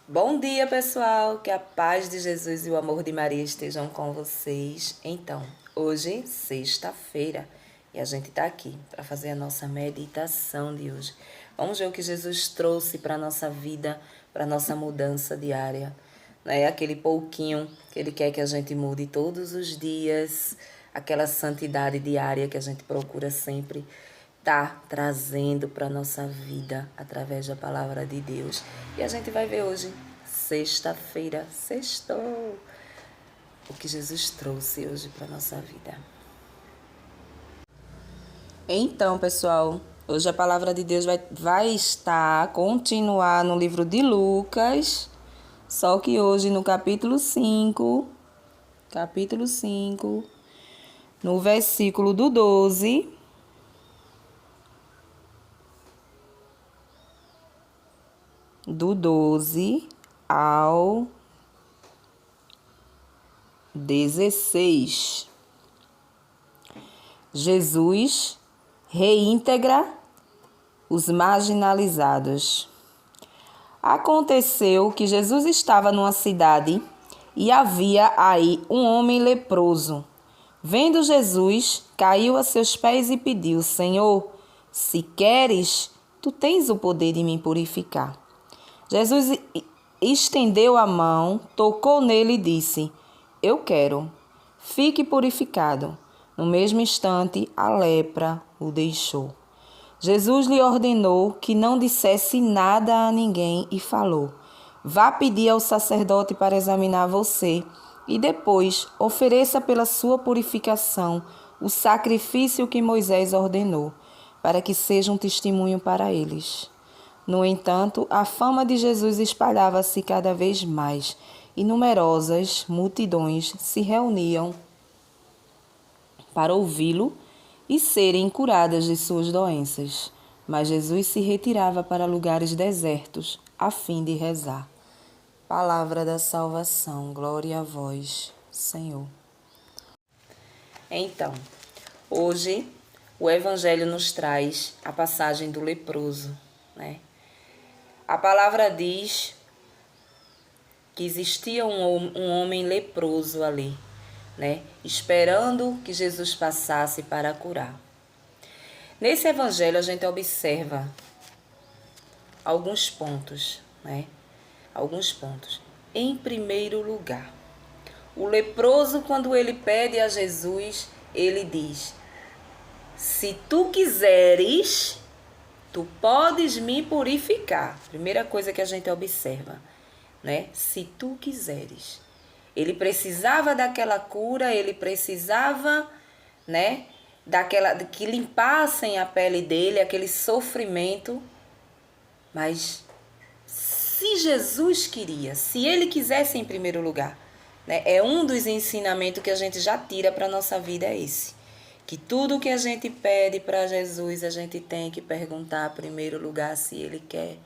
Bom dia, pessoal! Que a paz de Jesus e o amor de Maria estejam com vocês. Então, hoje, sexta-feira, e a gente está aqui para fazer a nossa meditação de hoje. Vamos ver o que Jesus trouxe para a nossa vida, para a nossa mudança diária. Né? Aquele pouquinho que Ele quer que a gente mude todos os dias, aquela santidade diária que a gente procura sempre tá trazendo para nossa vida através da palavra de Deus. E a gente vai ver hoje, sexta-feira, sextou, o que Jesus trouxe hoje para nossa vida. Então, pessoal, hoje a palavra de Deus continuar no livro de Lucas, só que hoje no capítulo 5, no versículo do 12, ao 16. Jesus reintegra os marginalizados. Aconteceu que Jesus estava numa cidade e havia aí um homem leproso. Vendo Jesus, caiu a seus pés e pediu: Senhor, se queres, tu tens o poder de me purificar. Jesus estendeu a mão, tocou nele e disse: Eu quero, fique purificado. No mesmo instante, a lepra o deixou. Jesus lhe ordenou que não dissesse nada a ninguém e falou: Vá pedir ao sacerdote para examinar você e depois ofereça pela sua purificação o sacrifício que Moisés ordenou, para que seja um testemunho para eles. No entanto, a fama de Jesus espalhava-se cada vez mais e numerosas multidões se reuniam para ouvi-lo e serem curadas de suas doenças. Mas Jesus se retirava para lugares desertos a fim de rezar. Palavra da salvação, glória a vós, Senhor. Então, hoje o Evangelho nos traz a passagem do leproso, né? A palavra diz que existia um homem leproso ali, né? Esperando que Jesus passasse para curar. Nesse evangelho a gente observa alguns pontos, né? Alguns pontos. Em primeiro lugar, o leproso, quando ele pede a Jesus, ele diz: Se tu quiseres, tu podes me purificar. Primeira coisa que a gente observa, né? Se tu quiseres. Ele precisava daquela cura, ele precisava, né? Que limpassem a pele dele, aquele sofrimento. Mas se Jesus queria, se ele quisesse em primeiro lugar, né? É um dos ensinamentos que a gente já tira para a nossa vida, é esse. Que tudo que a gente pede para Jesus, a gente tem que perguntar em primeiro lugar se ele quer,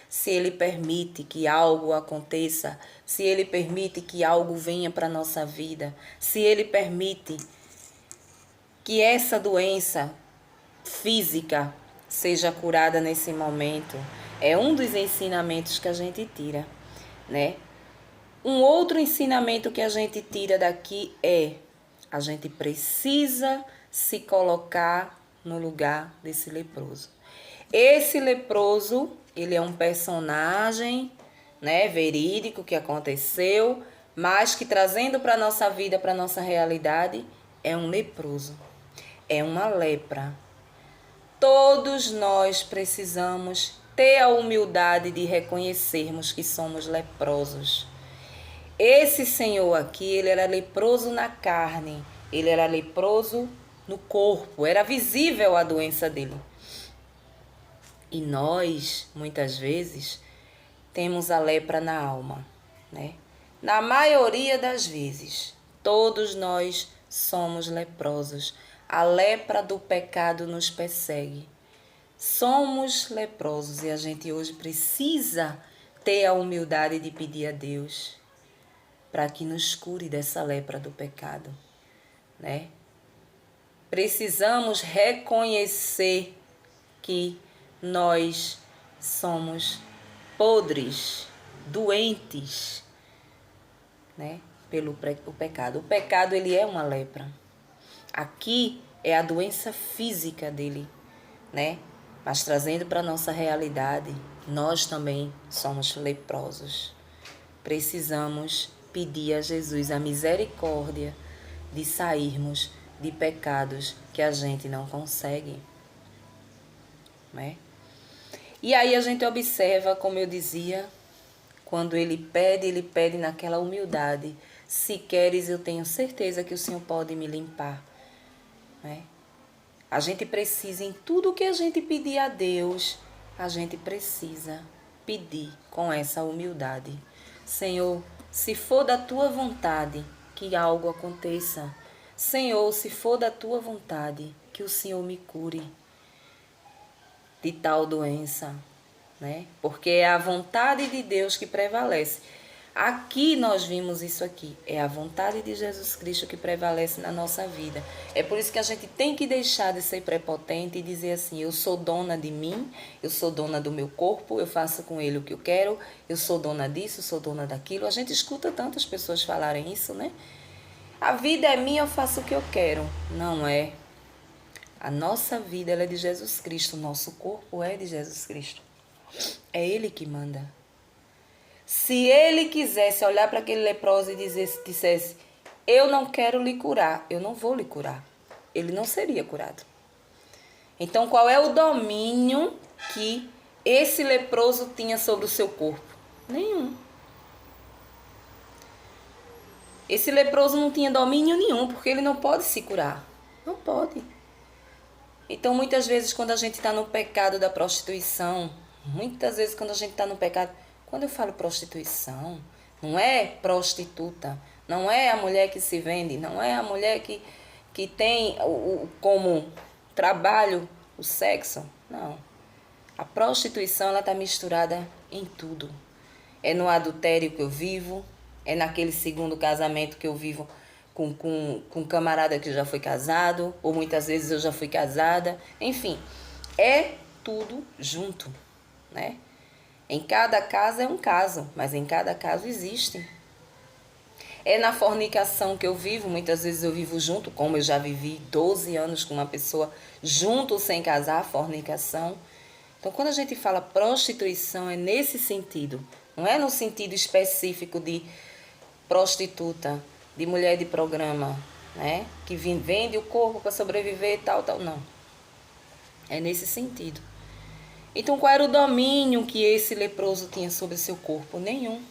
se ele permite que algo aconteça, se ele permite que algo venha para a nossa vida, se ele permite que essa doença física seja curada nesse momento. É um dos ensinamentos que a gente tira, né? Um outro ensinamento que a gente tira daqui é: a gente precisa se colocar no lugar desse leproso. Esse leproso, ele é um personagem, né, verídico que aconteceu, mas que trazendo para a nossa vida, para a nossa realidade, é um leproso. É uma lepra. Todos nós precisamos ter a humildade de reconhecermos que somos leprosos. Esse senhor aqui, ele era leproso na carne, ele era leproso no corpo, era visível a doença dele. E nós, muitas vezes, temos a lepra na alma, né? Na maioria das vezes, todos nós somos leprosos. A lepra do pecado nos persegue. Somos leprosos e a gente hoje precisa ter a humildade de pedir a Deus para que nos cure dessa lepra do pecado, né? Precisamos reconhecer que nós somos podres, doentes, né, pelo o pecado. O pecado, ele é uma lepra. Aqui é a doença física dele, né? Mas trazendo para a nossa realidade, nós também somos leprosos. Precisamos pedir a Jesus a misericórdia de sairmos de pecados que a gente não consegue, né? E aí a gente observa, como eu dizia, quando ele pede naquela humildade. Se queres, eu tenho certeza que o Senhor pode me limpar, né? A gente precisa, em tudo que a gente pedir a Deus, a gente precisa pedir com essa humildade. Senhor, se for da tua vontade que algo aconteça. Senhor, se for da tua vontade, que o Senhor me cure de tal doença, né? Porque é a vontade de Deus que prevalece. Aqui nós vimos isso aqui. É a vontade de Jesus Cristo que prevalece na nossa vida. É por isso que a gente tem que deixar de ser prepotente e dizer assim, eu sou dona de mim, eu sou dona do meu corpo, eu faço com ele o que eu quero, eu sou dona disso, sou dona daquilo. A gente escuta tantas pessoas falarem isso, né? A vida é minha, eu faço o que eu quero. Não é. A nossa vida ela é de Jesus Cristo, o nosso corpo é de Jesus Cristo. É Ele que manda. Se Ele quisesse olhar para aquele leproso e dissesse, eu não quero lhe curar, eu não vou lhe curar, ele não seria curado. Então, qual é o domínio que esse leproso tinha sobre o seu corpo? Nenhum. Esse leproso não tinha domínio nenhum, porque ele não pode se curar. Não pode. Então, muitas vezes, quando a gente está no pecado da prostituição, muitas vezes quando a gente está no pecado, quando eu falo prostituição, não é prostituta, não é a mulher que se vende, não é a mulher que tem como trabalho o sexo, não. A prostituição, ela está misturada em tudo. É no adultério que eu vivo, é naquele segundo casamento que eu vivo com um camarada que já foi casado, ou muitas vezes eu já fui casada. Enfim, é tudo junto, né? Em cada casa é um caso, mas em cada caso existe. É na fornicação que eu vivo, muitas vezes eu vivo junto, como eu já vivi 12 anos com uma pessoa junto sem casar, fornicação. Então, quando a gente fala prostituição, é nesse sentido. Não é no sentido específico de prostituta, de mulher de programa, né? Que vende o corpo para sobreviver e tal, não. É nesse sentido. Então, qual era o domínio que esse leproso tinha sobre seu corpo? Nenhum.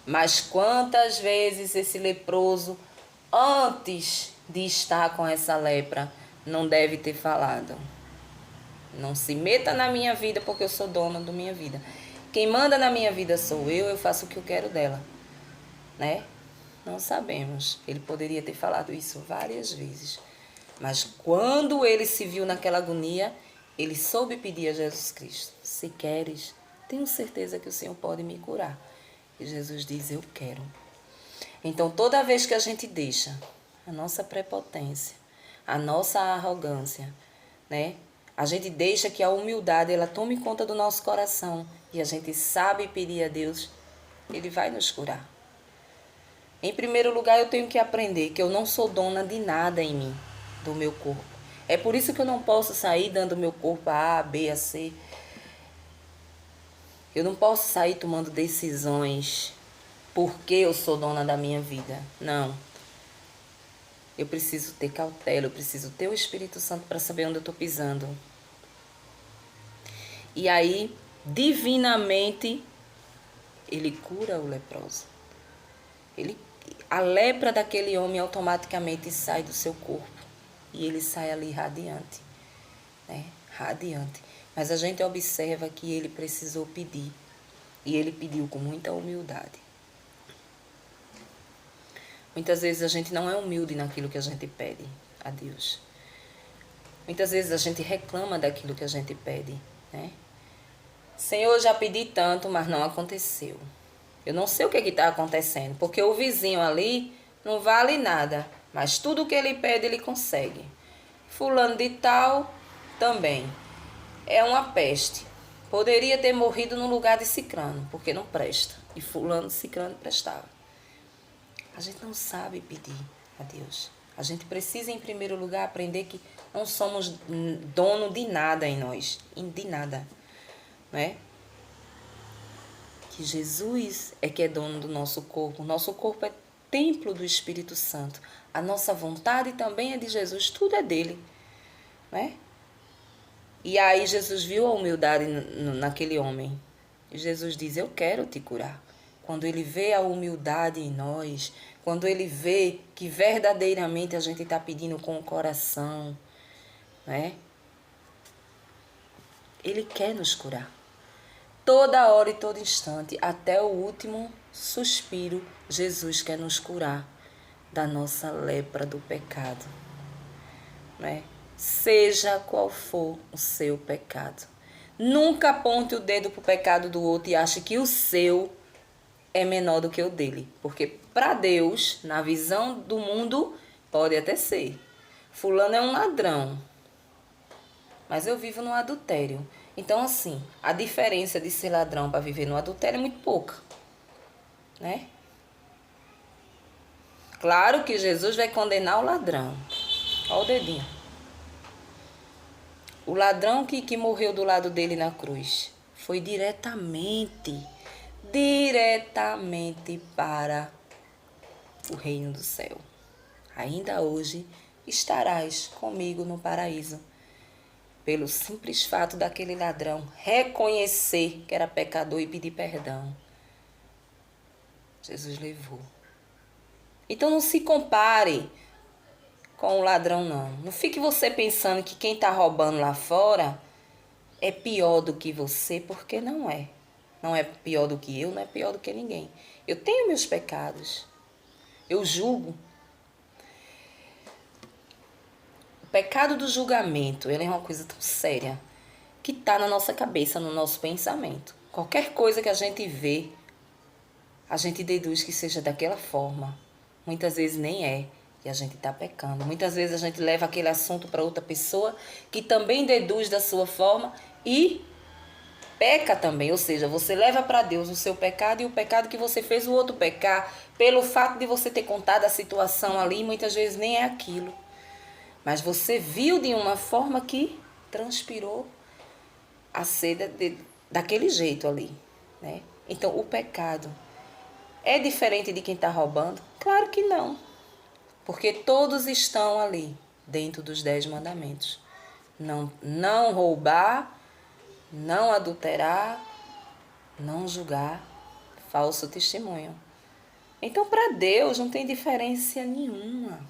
Mas quantas vezes esse leproso, antes de estar com essa lepra, não deve ter falado? Não se meta na minha vida porque eu sou dona da minha vida. Quem manda na minha vida sou eu faço o que eu quero dela, né? Não sabemos. Ele poderia ter falado isso várias vezes. Mas quando ele se viu naquela agonia, ele soube pedir a Jesus Cristo. Se queres, tenho certeza que o Senhor pode me curar. E Jesus diz, eu quero. Então, toda vez que a gente deixa a nossa prepotência, a nossa arrogância, né? A gente deixa que a humildade ela tome conta do nosso coração e a gente sabe pedir a Deus, Ele vai nos curar. Em primeiro lugar, eu tenho que aprender que eu não sou dona de nada em mim, do meu corpo. É por isso que eu não posso sair dando meu corpo a A, B, a C. Eu não posso sair tomando decisões porque eu sou dona da minha vida. Não. Eu preciso ter cautela, eu preciso ter o Espírito Santo para saber onde eu estou pisando. E aí, divinamente, ele cura o leproso. A lepra daquele homem automaticamente sai do seu corpo. E ele sai ali radiante. Né? Radiante. Mas a gente observa que ele precisou pedir. E ele pediu com muita humildade. Muitas vezes a gente não é humilde naquilo que a gente pede a Deus. Muitas vezes a gente reclama daquilo que a gente pede, né? Senhor, eu já pedi tanto, mas não aconteceu. Eu não sei o que está acontecendo, porque o vizinho ali não vale nada, mas tudo que ele pede, ele consegue. Fulano de tal, também. É uma peste. Poderia ter morrido no lugar de Cicrano, porque não presta. E fulano de Cicrano prestava. A gente não sabe pedir a Deus. A gente precisa, em primeiro lugar, aprender que não somos dono de nada em nós. De nada. Não é? Que Jesus é que é dono do nosso corpo. O nosso corpo é templo do Espírito Santo. A nossa vontade também é de Jesus. Tudo é dele. Não é? E aí Jesus viu a humildade naquele homem. E Jesus diz, eu quero te curar. Quando ele vê a humildade em nós, quando ele vê que verdadeiramente a gente está pedindo com o coração, né? Ele quer nos curar. Toda hora e todo instante, até o último suspiro, Jesus quer nos curar da nossa lepra do pecado, né? Seja qual for o seu pecado. Nunca aponte o dedo para o pecado do outro e ache que o seu é menor do que o dele. Porque para Deus, na visão do mundo, pode até ser. Fulano é um ladrão, mas eu vivo no adultério. Então, assim, a diferença de ser ladrão para viver no adultério é muito pouca, né? Claro que Jesus vai condenar o ladrão. Olha o dedinho. O ladrão que morreu do lado dele na cruz foi diretamente para o reino do céu. Ainda hoje estarás comigo no paraíso. Pelo simples fato daquele ladrão reconhecer que era pecador e pedir perdão. Jesus levou. Então não se compare com o ladrão, não. Não fique você pensando que quem está roubando lá fora é pior do que você, porque não é. Não é pior do que eu, não é pior do que ninguém. Eu tenho meus pecados. Eu julgo. O pecado do julgamento, ele é uma coisa tão séria que está na nossa cabeça, no nosso pensamento. Qualquer coisa que a gente vê, a gente deduz que seja daquela forma. Muitas vezes nem é. E a gente está pecando. Muitas vezes a gente leva aquele assunto para outra pessoa que também deduz da sua forma e peca também. Ou seja, você leva para Deus o seu pecado e o pecado que você fez o outro pecar pelo fato de você ter contado a situação ali, muitas vezes nem é aquilo. Mas você viu de uma forma que transpirou a ser daquele jeito ali, né? Então, o pecado é diferente de quem está roubando? Claro que não. Porque todos estão ali, dentro dos 10 mandamentos. Não roubar, não adulterar, não julgar, falso testemunho. Então, para Deus, não tem diferença nenhuma.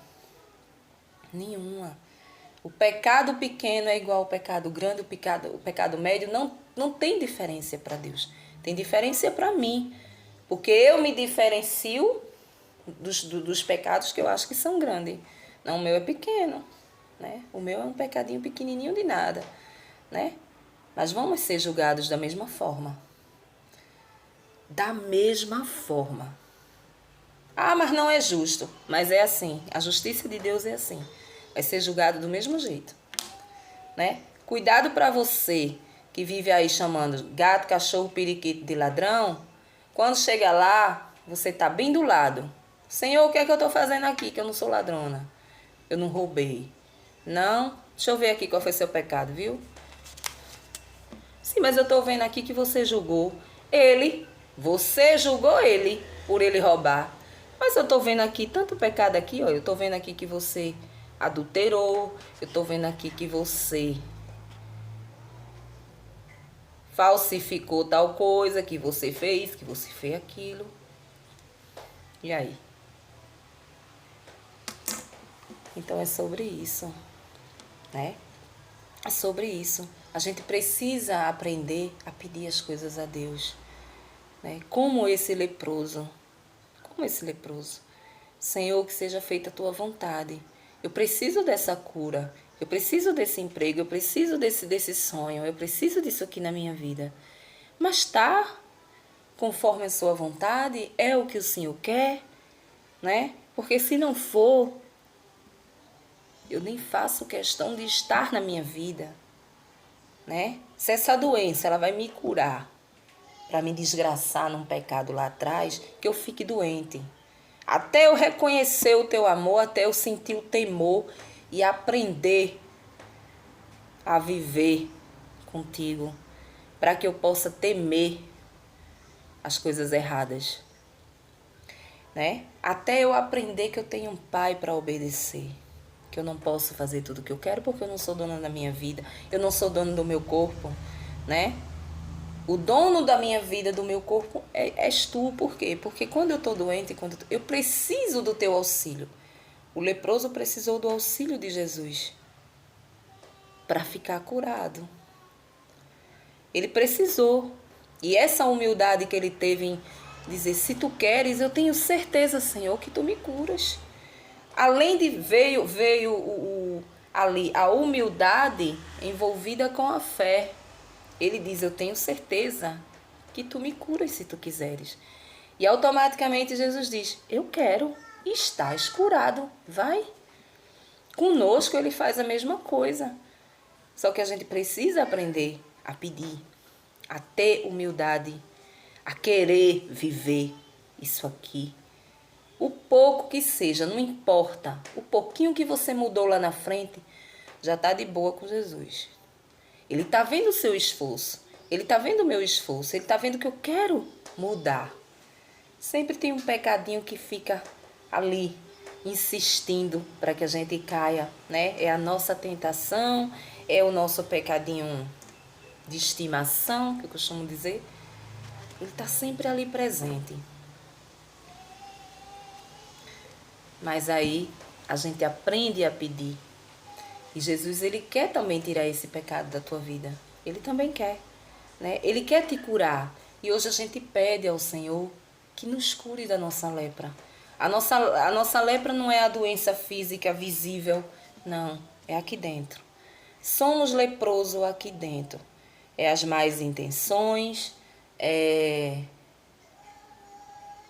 Nenhuma. O pecado pequeno é igual ao pecado grande, o pecado médio não tem diferença para Deus. Tem diferença para mim. Porque eu me diferencio dos pecados que eu acho que são grandes. Não, o meu é pequeno, né? O meu é um pecadinho pequenininho de nada, né? Mas vamos ser julgados da mesma forma. Da mesma forma. Ah, mas não é justo. Mas é assim. A justiça de Deus é assim. Vai ser julgado do mesmo jeito, né? Cuidado para você que vive aí chamando gato, cachorro, periquito de ladrão. Quando chega lá, você tá bem do lado. Senhor, o que é que eu estou fazendo aqui? Que eu não sou ladrona. Eu não roubei. Não? Deixa eu ver aqui qual foi seu pecado, viu? Sim, mas eu estou vendo aqui que você julgou ele. Você julgou ele por ele roubar. Mas eu estou vendo aqui tanto pecado aqui, ó. Eu estou vendo aqui que você adulterou. Eu estou vendo aqui que você falsificou tal coisa, que você fez aquilo. E aí? Então é sobre isso, né? É sobre isso. A gente precisa aprender a pedir as coisas a Deus, né? Como esse leproso. Senhor, que seja feita a tua vontade. Eu preciso dessa cura. Eu preciso desse emprego. Eu preciso desse sonho. Eu preciso disso aqui na minha vida. Mas tá conforme a sua vontade? É o que o Senhor quer? Né? Porque se não for, eu nem faço questão de estar na minha vida. né? Se essa doença ela vai me curar para me desgraçar num pecado lá atrás, que eu fique doente. Até eu reconhecer o teu amor, até eu sentir o temor e aprender a viver contigo, para que eu possa temer as coisas erradas, né? Até eu aprender que eu tenho um pai para obedecer, que eu não posso fazer tudo o que eu quero porque eu não sou dona da minha vida, eu não sou dono do meu corpo, né? O dono da minha vida, do meu corpo, és tu. Por quê? Porque quando eu estou doente, eu preciso do teu auxílio. O leproso precisou do auxílio de Jesus para ficar curado. Ele precisou. E essa humildade que ele teve em dizer, se tu queres, eu tenho certeza, Senhor, que tu me curas. Além de veio ali a humildade envolvida com a fé. Ele diz, eu tenho certeza que tu me curas se tu quiseres. E automaticamente Jesus diz, eu quero, estás curado, vai. Conosco ele faz a mesma coisa. Só que a gente precisa aprender a pedir, a ter humildade, a querer viver isso aqui. O pouco que seja, não importa. O pouquinho que você mudou lá na frente, já está de boa com Jesus. Ele está vendo o seu esforço. Ele está vendo o meu esforço. Ele está vendo que eu quero mudar. Sempre tem um pecadinho que fica ali, insistindo para que a gente caia, né? É a nossa tentação, é o nosso pecadinho de estimação, que eu costumo dizer. Ele está sempre ali presente. Mas aí a gente aprende a pedir. E Jesus, ele quer também tirar esse pecado da tua vida. Ele também quer, né? Ele quer te curar. E hoje a gente pede ao Senhor que nos cure da nossa lepra. A nossa lepra não é a doença física visível, não. É aqui dentro. Somos leprosos aqui dentro. É as más intenções, é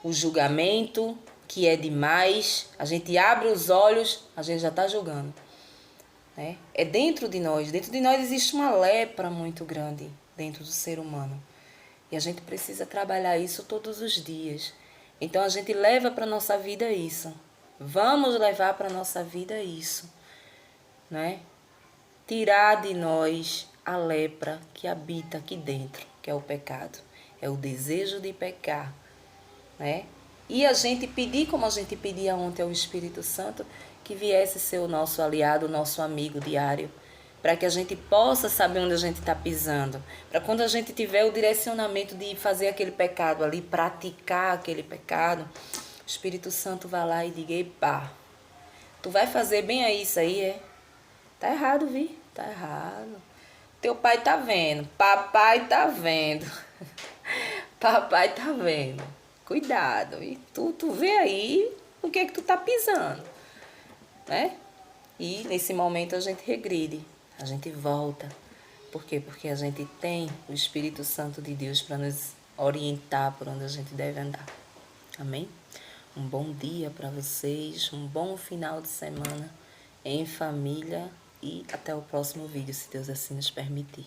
o julgamento, que é demais. A gente abre os olhos, a gente já está julgando. Né? É dentro de nós existe uma lepra muito grande dentro do ser humano. E a gente precisa trabalhar isso todos os dias. Então a gente leva para a nossa vida isso. Vamos levar para a nossa vida isso. Né? Tirar de nós a lepra que habita aqui dentro, que é o pecado. É o desejo de pecar. Né? E a gente pedir, como a gente pedia ontem ao Espírito Santo, que viesse ser o nosso aliado, o nosso amigo diário, para que a gente possa saber onde a gente está pisando, para quando a gente tiver o direcionamento de fazer aquele pecado ali, praticar aquele pecado, o Espírito Santo vai lá e diga, epá, tu vai fazer bem aí isso aí, é? Tá errado, vi? Tá errado. Teu pai tá vendo, papai tá vendo, papai tá vendo. Cuidado, e tu vê aí o que é que tu tá pisando, né? E nesse momento a gente regride, a gente volta. Por quê? Porque a gente tem o Espírito Santo de Deus para nos orientar por onde a gente deve andar. Amém? Um bom dia para vocês, um bom final de semana em família e até o próximo vídeo, se Deus assim nos permitir.